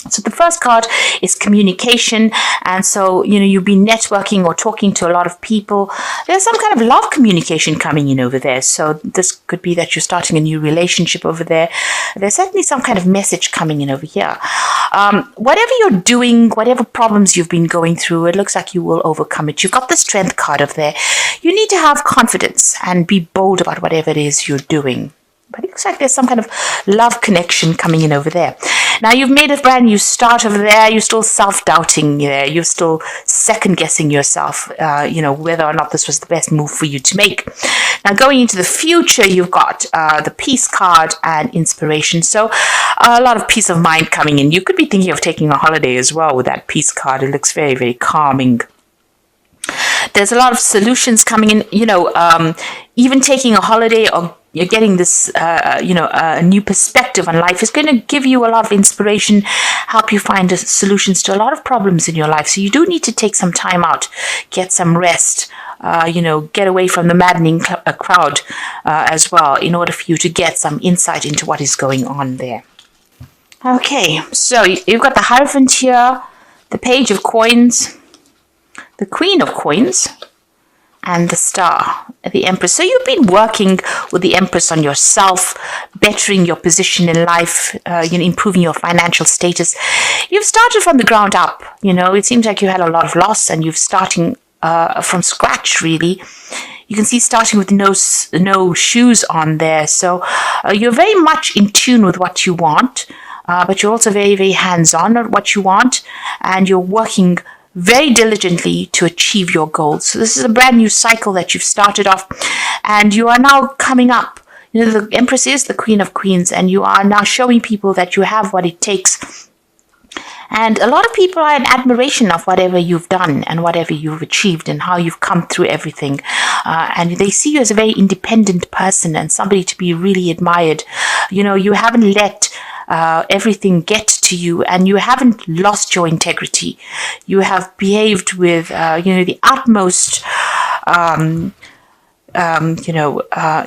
So the first card is communication. And so, you've been networking or talking to a lot of people. There's some kind of love communication coming in over there. So this could be that you're starting a new relationship over there. There's certainly some kind of message coming in over here. Whatever you're doing, whatever problems you've been going through, it looks like you will overcome it. You've got the strength card over there. You need to have confidence and be bold about whatever it is you're doing. But it looks like there's some kind of love connection coming in over there. Now, you've made a brand new start over there. You're still self-doubting there. You're still second-guessing yourself, whether or not this was the best move for you to make. Now, going into the future, you've got the peace card and inspiration. So a lot of peace of mind coming in. You could be thinking of taking a holiday as well with that peace card. It looks very, very calming. There's a lot of solutions coming in, even taking a holiday or you're getting this, a new perspective on life is going to give you a lot of inspiration, help you find solutions to a lot of problems in your life. So you do need to take some time out, get some rest, get away from the maddening crowd as well in order for you to get some insight into what is going on there. Okay, so you've got the Hierophant here, the Page of Coins, the Queen of Coins, and the Star, the Empress. So you've been working with the Empress on yourself, bettering your position in life, improving your financial status. You've started from the ground up. It seems like you had a lot of loss and you're starting from scratch, really. You can see starting with no shoes on there. So you're very much in tune with what you want, but you're also very, very hands-on at what you want, and you're working very diligently to achieve your goals. So this is a brand new cycle that you've started off, and you are now coming up. The Empress is the Queen of Queens, and you are now showing people that you have what it takes. And a lot of people are in admiration of whatever you've done and whatever you've achieved and how you've come through everything. And they see you as a very independent person and somebody to be really admired. You haven't let everything get to you, and you haven't lost your integrity. You have behaved with, the utmost,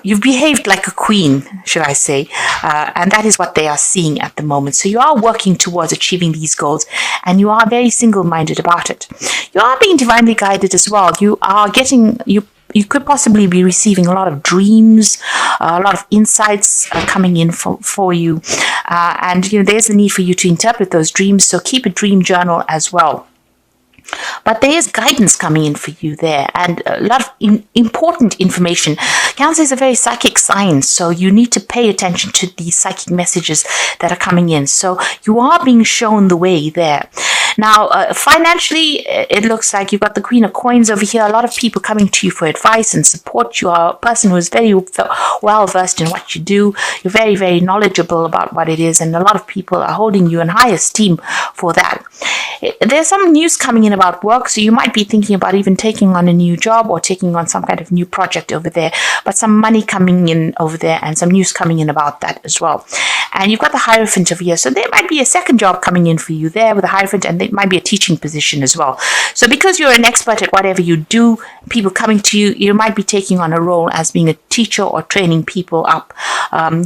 you've behaved like a queen, should I say, and that is what they are seeing at the moment. So you are working towards achieving these goals, and you are very single-minded about it. You are being divinely guided as well. You are getting, you could possibly be receiving a lot of dreams, a lot of insights coming in for you. And there's the need for you to interpret those dreams, so keep a dream journal as well. But there is guidance coming in for you there, and a lot of important information. Cancer is a very psychic sign, so you need to pay attention to the psychic messages that are coming in. So you are being shown the way there. Now, financially, it looks like you've got the Queen of Coins over here. A lot of people coming to you for advice and support. You are a person who is very well versed in what you do. You're very, very knowledgeable about what it is, and a lot of people are holding you in high esteem for that. There's some news coming in about work, so you might be thinking about even taking on a new job or taking on some kind of new project over there, but some money coming in over there and some news coming in about that as well. And you've got the Hierophant over here, so there might be a second job coming in for you there with the Hierophant, and it might be a teaching position as well. So because you're an expert at whatever you do, people coming to you, you might be taking on a role as being a teacher or training people up.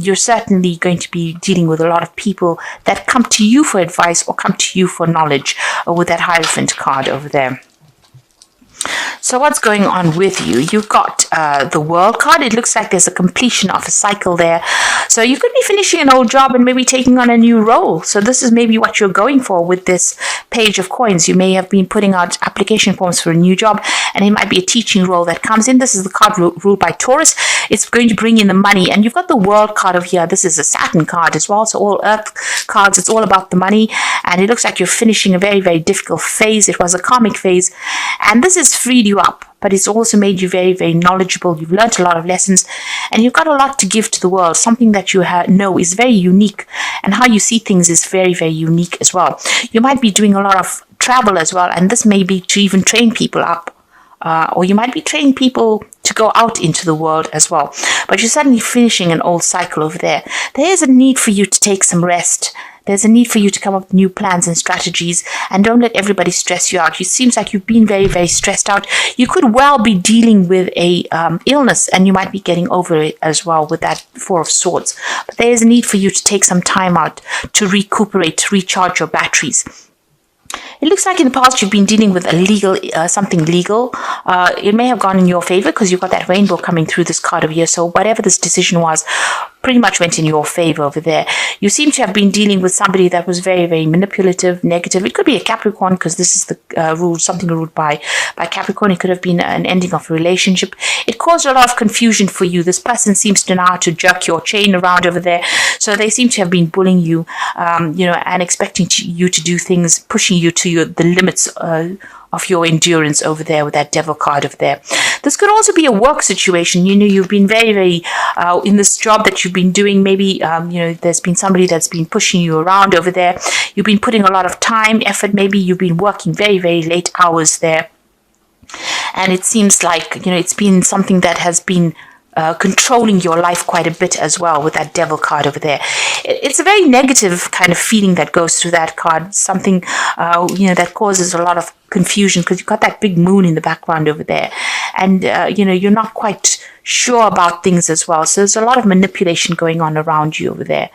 You're certainly going to be dealing with a lot of people that come to you for advice or come to you for knowledge with that Hierophant card over there. So what's going on with you? You've got the World card. It looks like there's a completion of a cycle there. So you could be finishing an old job and maybe taking on a new role. So this is maybe what you're going for with this Page of Coins. You may have been putting out application forms for a new job, and it might be a teaching role that comes in. This is the card ruled by Taurus. It's going to bring in the money. And you've got the World card over here. This is a Saturn card as well. So all Earth cards, it's all about the money. And it looks like you're finishing a very, very difficult phase. It was a karmic phase. And this has freed you up, but it's also made you very, very knowledgeable. You've learned a lot of lessons, and you've got a lot to give to the world. Something that you know is very unique, and how you see things is very, very unique as well. You might be doing a lot of travel as well, and this may be to even train people up, or you might be training people to go out into the world as well. But you're suddenly finishing an old cycle over there. There is a need for you to take some rest. There's a need for you to come up with new plans and strategies, and don't let everybody stress you out. It seems like you've been very, very stressed out. You could well be dealing with a illness, and you might be getting over it as well with that Four of Swords. But there is a need for you to take some time out to recuperate, to recharge your batteries. It looks like in the past you've been dealing with a legal, something legal. It may have gone in your favor because you've got that rainbow coming through this card over here. So whatever this decision was, pretty much went in your favor over there. You seem to have been dealing with somebody that was very, very manipulative, negative. It could be a Capricorn because this is the rule, something ruled by Capricorn. It could have been an ending of a relationship. It caused a lot of confusion for you. This person seems to know how to jerk your chain around over there. So they seem to have been bullying you, and expecting you to do things, pushing you to the limits of your endurance over there with that devil card over there. This could also be a work situation. You've been very, very in this job that you've been doing. Maybe there's been somebody that's been pushing you around over there. You've been putting a lot of time, effort. Maybe you've been working very, very late hours there, and it seems like it's been something that has been controlling your life quite a bit as well with that devil card over there. It's a very negative kind of feeling that goes through that card. Something that causes a lot of confusion because you've got that big moon in the background over there, and you're not quite sure about things as well. So there's a lot of manipulation going on around you over there.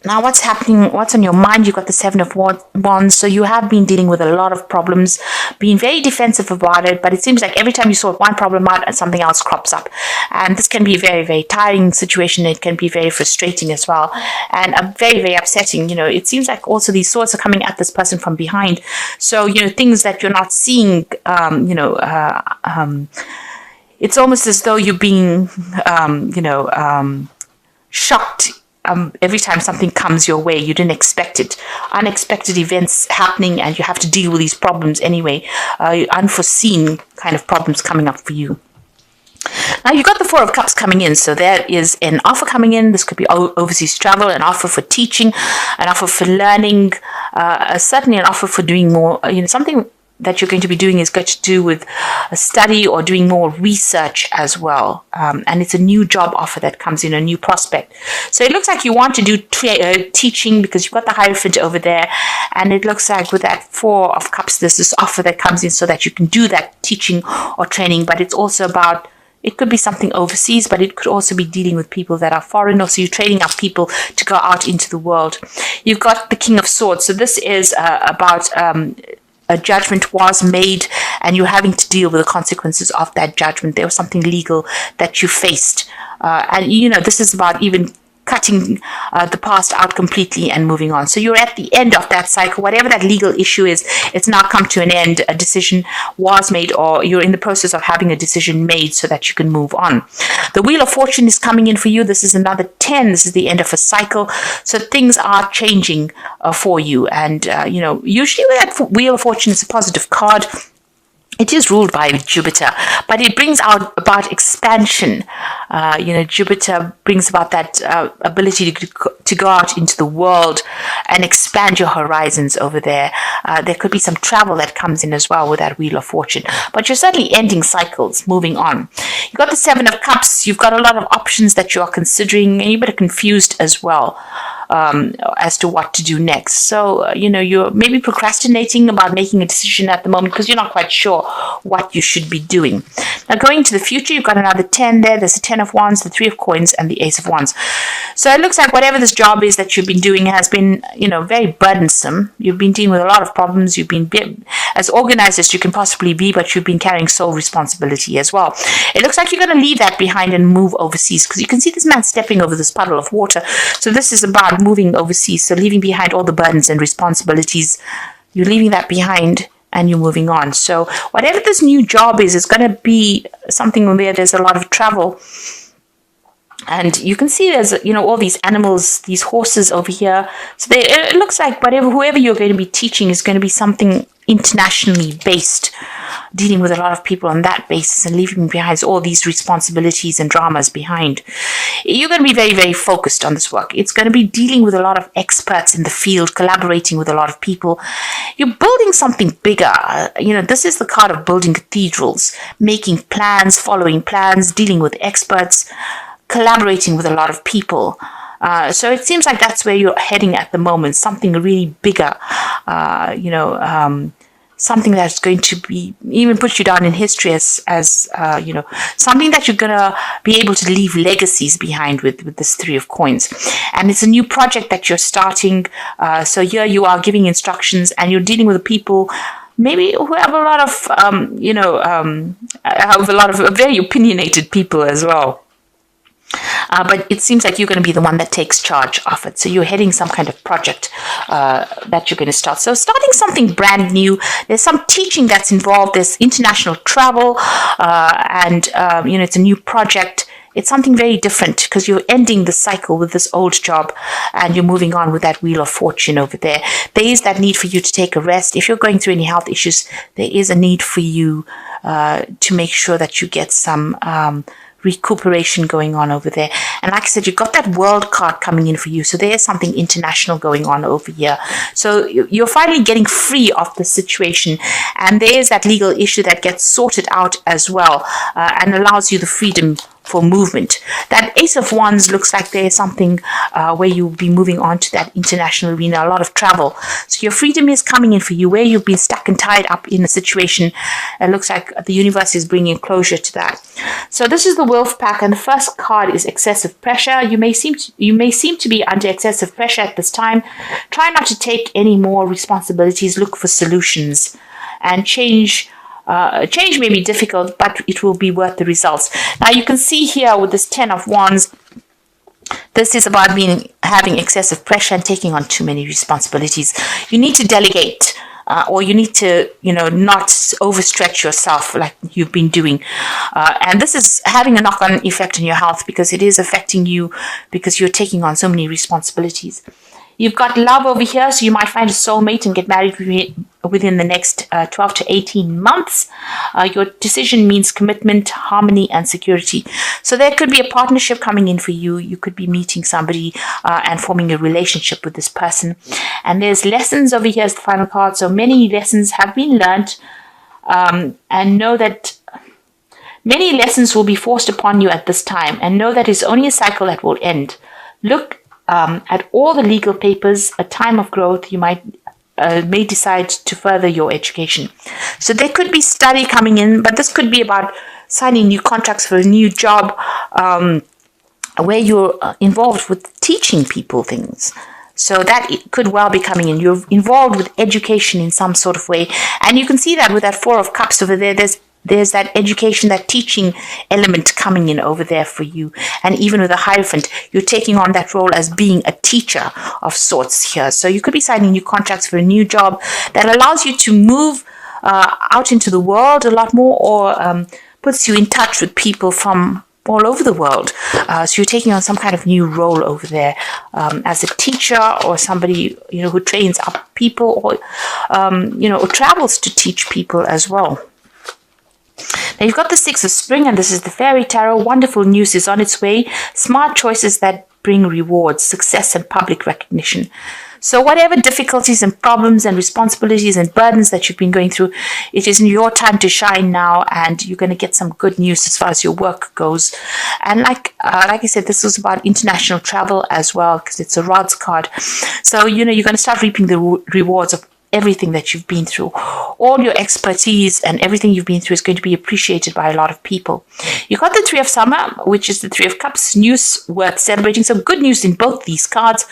Now, what's happening? What's on your mind? You've got the Seven of Wands. So you have been dealing with a lot of problems, being very defensive about it. But it seems like every time you sort one problem out, something else crops up. And this can be a very, very tiring situation. It can be very frustrating as well. And very, very upsetting. It seems like also these swords are coming at this person from behind. So, things that you're not seeing, it's almost as though you're being, shocked. Every time something comes your way, you didn't expect it. Unexpected events happening, and you have to deal with these problems anyway. Unforeseen kind of problems coming up for you. Now, you've got the Four of Cups coming in, so there is an offer coming in. This could be overseas travel, an offer for teaching, an offer for learning, certainly an offer for doing more, something that you're going to be doing is going to do with a study or doing more research as well. And it's a new job offer that comes in, a new prospect. So it looks like you want to do teaching because you've got the Hierophant over there. And it looks like with that Four of Cups, there's this offer that comes in so that you can do that teaching or training. But it's also about, it could be something overseas, but it could also be dealing with people that are foreign. Or so you're training up people to go out into the world. You've got the King of Swords. So this is about a judgment was made, and you're having to deal with the consequences of that judgment. There was something legal that you faced. And this is about even cutting the past out completely and moving on. So you're at the end of that cycle. Whatever that legal issue is, it's now come to an end. A decision was made, or you're in the process of having a decision made so that you can move on. The Wheel of Fortune is coming in for you. This is another 10. This is the end of a cycle. So things are changing for you. And, usually with that Wheel of Fortune, it's a positive card. It is ruled by Jupiter, but it brings out about expansion. Jupiter brings about that ability to go out into the world and expand your horizons over there. There could be some travel that comes in as well with that Wheel of Fortune, but you're certainly ending cycles, moving on. You've got the Seven of Cups. You've got a lot of options that you are considering, and you're a bit confused as well. As to what to do next. So, you're maybe procrastinating about making a decision at the moment because you're not quite sure what you should be doing. Now, going into the future, you've got another 10 there. There's the 10 of Wands, the 3 of Coins, and the Ace of Wands. So it looks like whatever this job is that you've been doing has been, very burdensome. You've been dealing with a lot of problems. You've been as organized as you can possibly be, but you've been carrying sole responsibility as well. It looks like you're going to leave that behind and move overseas because you can see this man stepping over this puddle of water. So this is about moving overseas, so leaving behind all the burdens and responsibilities. You're leaving that behind and you're moving on. So whatever this new job is, it's going to be something where there's a lot of travel. And you can see there's, all these animals, these horses over here. So it looks like whoever you're going to be teaching is going to be something internationally based, dealing with a lot of people on that basis and leaving behind all these responsibilities and dramas behind. You're going to be very, very focused on this work. It's going to be dealing with a lot of experts in the field, collaborating with a lot of people. You're building something bigger. This is the card of building cathedrals, making plans, following plans, dealing with experts, collaborating with a lot of people. So it seems like that's where you're heading at the moment, something really bigger, something that's going to be even put you down in history as something that you're going to be able to leave legacies behind with this Three of Coins. And it's a new project that you're starting. So here you are giving instructions, and you're dealing with people maybe who have a lot of, have a lot of very opinionated people as well. But it seems like you're going to be the one that takes charge of it. So you're heading some kind of project that you're going to start. So starting something brand new. There's some teaching that's involved. There's international travel, and it's a new project. It's something very different because you're ending the cycle with this old job and you're moving on with that Wheel of Fortune over there. There is that need for you to take a rest. If you're going through any health issues, there is a need for you to make sure that you get some recuperation going on over there. And like I said, you've got that world card coming in for you. So there's something international going on over here. So you're finally getting free of the situation. And there's that legal issue that gets sorted out as well and allows you the freedom for movement. That Ace of Wands looks like there's something where you'll be moving on to that international arena, a lot of travel. So your freedom is coming in for you. Where you've been stuck and tied up in a situation, it looks like the universe is bringing closure to that. So this is the Wolf Pack, and the first card is excessive pressure. You may seem to be under excessive pressure at this time. Try not to take any more responsibilities. Look for solutions, and change may be difficult, but it will be worth the results. Now you can see here with this 10 of Wands, this is about having excessive pressure and taking on too many responsibilities. You need to delegate, or you need to, not overstretch yourself like you've been doing. And this is having a knock-on effect on your health because it is affecting you because you're taking on so many responsibilities. You've got love over here, so you might find a soulmate and get married within the next 12 to 18 months. Your decision means commitment, harmony, and security. So there could be a partnership coming in for you. You could be meeting somebody and forming a relationship with this person. And there's lessons over here as the final card. So many lessons have been learned, and know that many lessons will be forced upon you at this time, and know that it's only a cycle that will end. Look at all the legal papers. A time of growth. You may decide to further your education. So there could be study coming in, but this could be about signing new contracts for a new job where you're involved with teaching people things. So that it could well be coming in. You're involved with education in some sort of way. And you can see that with that Four of Cups over there. There's that education, that teaching element coming in over there for you. And even with the Hierophant, you're taking on that role as being a teacher of sorts here. So you could be signing new contracts for a new job that allows you to move out into the world a lot more, or puts you in touch with people from all over the world. So you're taking on some kind of new role over there as a teacher, or somebody who trains up people, or or travels to teach people as well. Now you've got the Six of Spring, and this is the Fairy Tarot. Wonderful news is on its way. Smart choices that bring rewards, success, and public recognition. So whatever difficulties and problems and responsibilities and burdens that you've been going through, it is your time to shine now, and you're going to get some good news as far as your work goes. And like I said, this was about international travel as well, because it's a Rods card. So you're going to start reaping the rewards of everything that you've been through. All your expertise and everything you've been through is going to be appreciated by a lot of people. You got the Three of Summer, which is the Three of Cups, news worth celebrating. So good news in both these cards.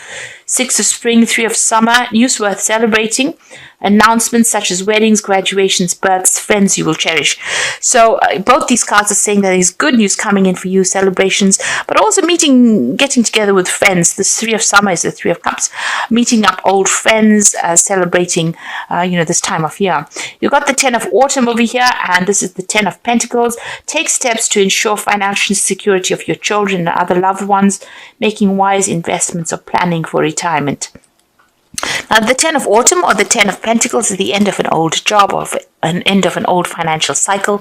Six of Spring, Three of Summer, news worth celebrating. Announcements such as weddings, graduations, births, friends you will cherish. So both these cards are saying that there's good news coming in for you, celebrations, but also getting together with friends. This Three of Summer is the Three of Cups, meeting up old friends, celebrating, this time of year. You've got the 10 of Autumn over here, and this is the 10 of Pentacles. Take steps to ensure financial security of your children and other loved ones, making wise investments or planning for retirement. Now, the 10 of Autumn, or the 10 of Pentacles, is the end of an old job, or an end of an old financial cycle.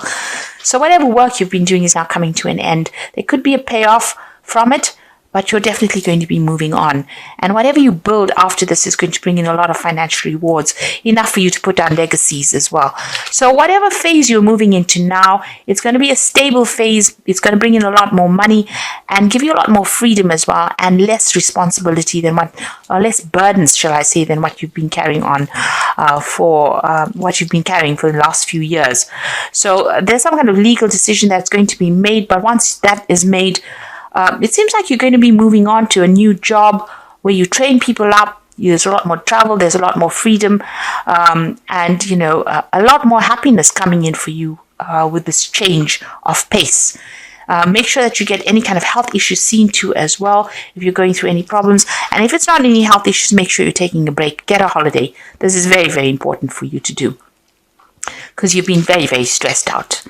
So whatever work you've been doing is now coming to an end. There could be a payoff from it, but you're definitely going to be moving on. And whatever you build after this is going to bring in a lot of financial rewards, enough for you to put down legacies as well. So whatever phase you're moving into now, it's going to be a stable phase. It's going to bring in a lot more money and give you a lot more freedom as well, and less responsibility than or less burdens, shall I say, than what you've been carrying on for the last few years. So there's some kind of legal decision that's going to be made, but once that is made, it seems like you're going to be moving on to a new job where you train people up. There's a lot more travel, there's a lot more freedom, and a lot more happiness coming in for you with this change of pace. Make sure that you get any kind of health issues seen to as well if you're going through any problems. And if it's not any health issues, make sure you're taking a break. Get a holiday. This is very, very important for you to do, because you've been very, very stressed out.